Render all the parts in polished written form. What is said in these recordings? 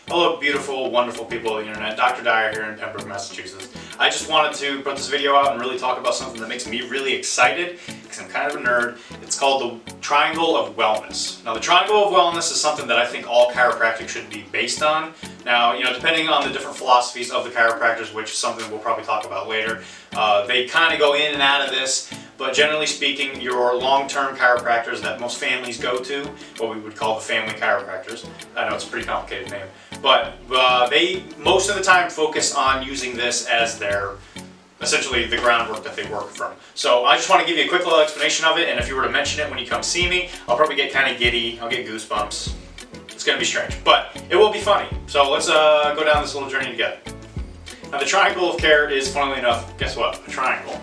Hello beautiful, wonderful people of the internet. Dr. Dyer here in Pembroke, Massachusetts. I just wanted to put this video out and really talk about something that makes me really excited because I'm kind of a nerd. It's called the Triangle of Wellness. Now the Triangle of Wellness is something that I think all chiropractic should be based on. Now, depending on the different philosophies of the chiropractors, which is something we'll probably talk about later, they kind of go in and out of this. But generally speaking, your long-term chiropractors that most families go to, what we would call the family chiropractors, I know it's a pretty complicated name, but they most of the time focus on using this as their, essentially the groundwork that they work from. So I just want to give you a quick little explanation of it, and if you were to mention it when you come see me, I'll probably get kind of giddy, I'll get goosebumps. It's going to be strange, but it will be funny. So let's go down this little journey together. Now the triangle of care is, funnily enough, guess what? A triangle.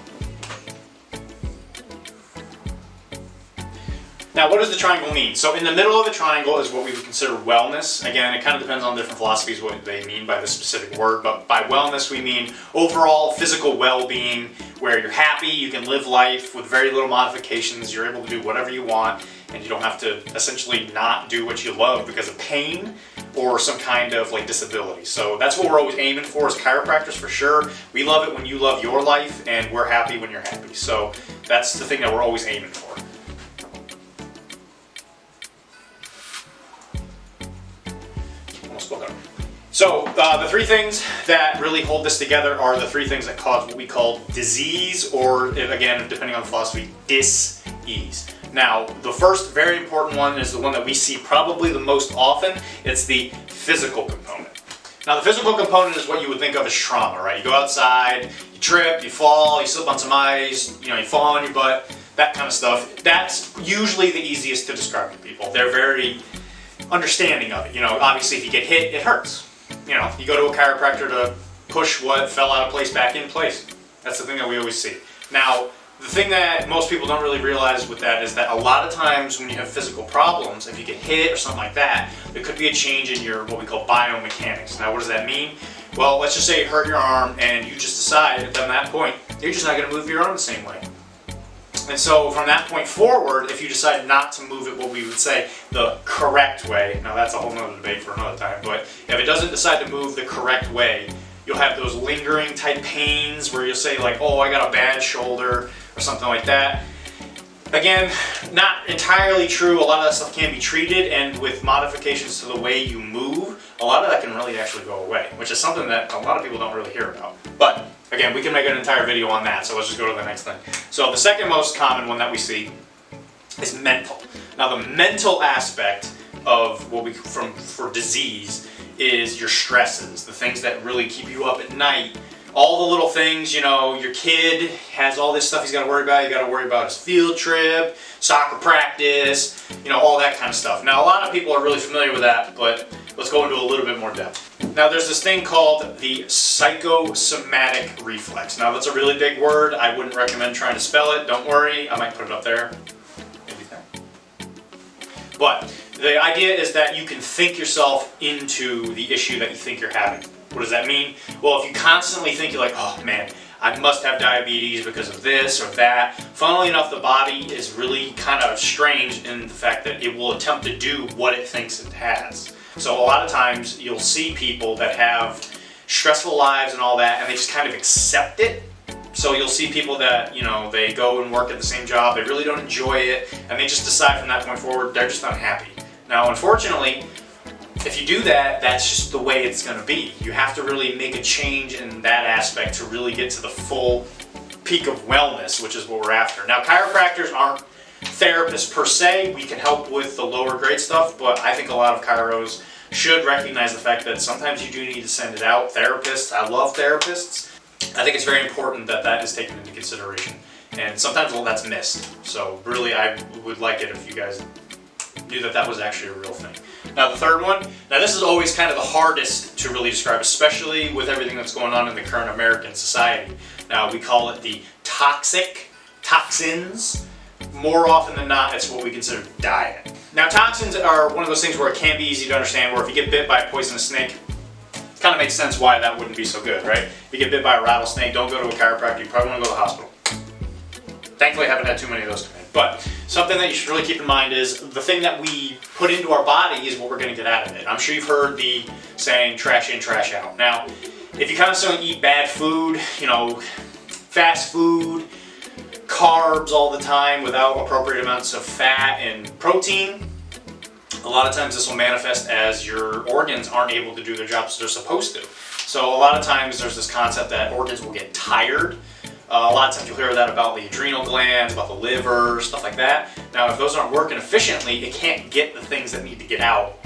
Now, what does the triangle mean? So in the middle of the triangle is what we would consider wellness. Again, it kind of depends on different philosophies what they mean by this specific word, but by wellness we mean overall physical well-being, where you're happy, you can live life with very little modifications, you're able to do whatever you want, and you don't have to essentially not do what you love because of pain or some kind of disability. So that's what we're always aiming for as chiropractors, for sure. We love it when you love your life, and we're happy when you're happy. So that's the thing that we're always aiming for. So the three things that really hold this together are the three things that cause what we call disease, or again, depending on the philosophy, dis-ease. Now, the first very important one is the one that we see probably the most often. It's the physical component. Now, the physical component is what you would think of as trauma, right? You go outside, you trip, you fall, you slip on some ice, you fall on your butt, that kind of stuff. That's usually the easiest to describe to people. They're very understanding of it. Obviously if you get hit, it hurts. You go to a chiropractor to push what fell out of place back in place. That's the thing that we always see. Now, the thing that most people don't really realize with that is that a lot of times when you have physical problems, if you get hit or something like that, there could be a change in your what we call biomechanics. Now, what does that mean? Well, let's just say you hurt your arm and you just decide at that point, you're just not going to move your arm the same way. And so from that point forward, if you decide not to move it what we would say the correct way, now that's a whole nother debate for another time, but if it doesn't decide to move the correct way, you'll have those lingering type pains where you'll say oh, I got a bad shoulder or something like that. Again, not entirely true. A lot of that stuff can be treated, and with modifications to the way you move, a lot of that can really actually go away, which is something that a lot of people don't really hear about. But again, we can make an entire video on that, so let's just go to the next thing. So the second most common one that we see is mental. Now the mental aspect of what for disease is your stresses, the things that really keep you up at night. All the little things, your kid has all this stuff he's got to worry about. You got to worry about his field trip, soccer practice, all that kind of stuff. Now, a lot of people are really familiar with that, but let's go into a little bit more depth. Now, there's this thing called the psychosomatic reflex. Now, that's a really big word. I wouldn't recommend trying to spell it. Don't worry. I might put it up there. Maybe that. But the idea is that you can think yourself into the issue that you think you're having. What does that mean? Well, if you constantly think you're oh man, I must have diabetes because of this or that, funnily enough, the body is really kind of strange in the fact that it will attempt to do what it thinks it has. So a lot of times you'll see people that have stressful lives and all that, and they just kind of accept it. So you'll see people that, they go and work at the same job, they really don't enjoy it, and they just decide from that point forward, they're just unhappy. Now, unfortunately, if you do that, that's just the way it's going to be. You have to really make a change in that aspect to really get to the full peak of wellness, which is what we're after. Now, chiropractors aren't therapists per se. We can help with the lower grade stuff, but I think a lot of chiros should recognize the fact that sometimes you do need to send it out. Therapists, I love therapists. I think it's very important that that is taken into consideration, and sometimes that's missed. So really, I would like it if you guys knew that that was actually a real thing. Now the third one, now this is always kind of the hardest to really describe, especially with everything that's going on in the current American society. Now we call it the toxins. More often than not, it's what we consider diet. Now toxins are one of those things where it can be easy to understand, where if you get bit by a poisonous snake, it kind of makes sense why that wouldn't be so good, right? If you get bit by a rattlesnake, don't go to a chiropractor, you probably want to go to the hospital. Thankfully I haven't had too many of those come in. But something that you should really keep in mind is the thing that we put into our body is what we're going to get out of it. I'm sure you've heard the saying trash in, trash out. Now, if you constantly eat bad food, fast food, carbs all the time without appropriate amounts of fat and protein, a lot of times this will manifest as your organs aren't able to do their jobs they're supposed to. So a lot of times there's this concept that organs will get tired. A lot of times you'll hear that about the adrenal glands, about the liver, stuff like that. Now, if those aren't working efficiently, it can't get the things that need to get out.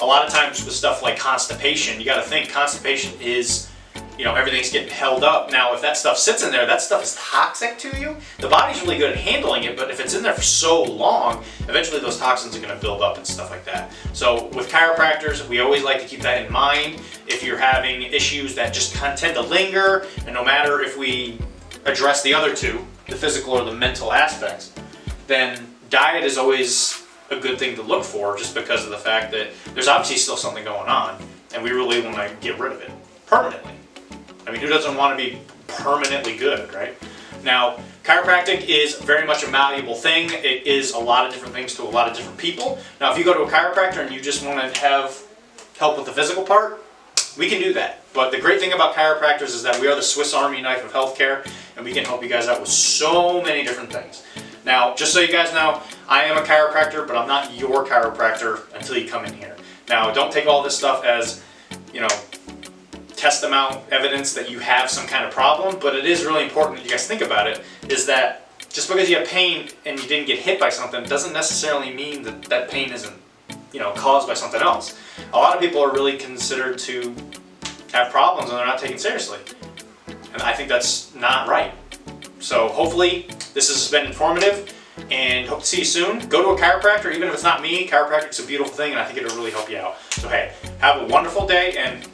A lot of times with stuff like constipation, you got to think constipation is, everything's getting held up. Now, if that stuff sits in there, that stuff is toxic to you. The body's really good at handling it, but if it's in there for so long, eventually those toxins are going to build up and stuff like that. So with chiropractors, we always like to keep that in mind. If you're having issues that just tend to linger, and no matter if we address the other two, the physical or the mental aspects, then diet is always a good thing to look for, just because of the fact that there's obviously still something going on, and we really want to get rid of it permanently. I mean, who doesn't want to be permanently good, right? Now, chiropractic is very much a malleable thing. It is a lot of different things to a lot of different people. Now, if you go to a chiropractor and you just want to have help with the physical part, we can do that. But the great thing about chiropractors is that we are the Swiss Army knife of healthcare, and we can help you guys out with so many different things. Now, just so you guys know, I am a chiropractor, but I'm not your chiropractor until you come in here. Now, don't take all this stuff as, test amount evidence that you have some kind of problem, but it is really important that you guys think about it, is that just because you have pain and you didn't get hit by something doesn't necessarily mean that that pain isn't, caused by something else. A lot of people are really considered to have problems and they're not taken seriously. And I think that's not right. So hopefully this has been informative, and hope to see you soon. Go to a chiropractor, even if it's not me. Chiropractic's a beautiful thing, and I think it'll really help you out. So hey, have a wonderful day and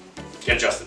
get adjusted.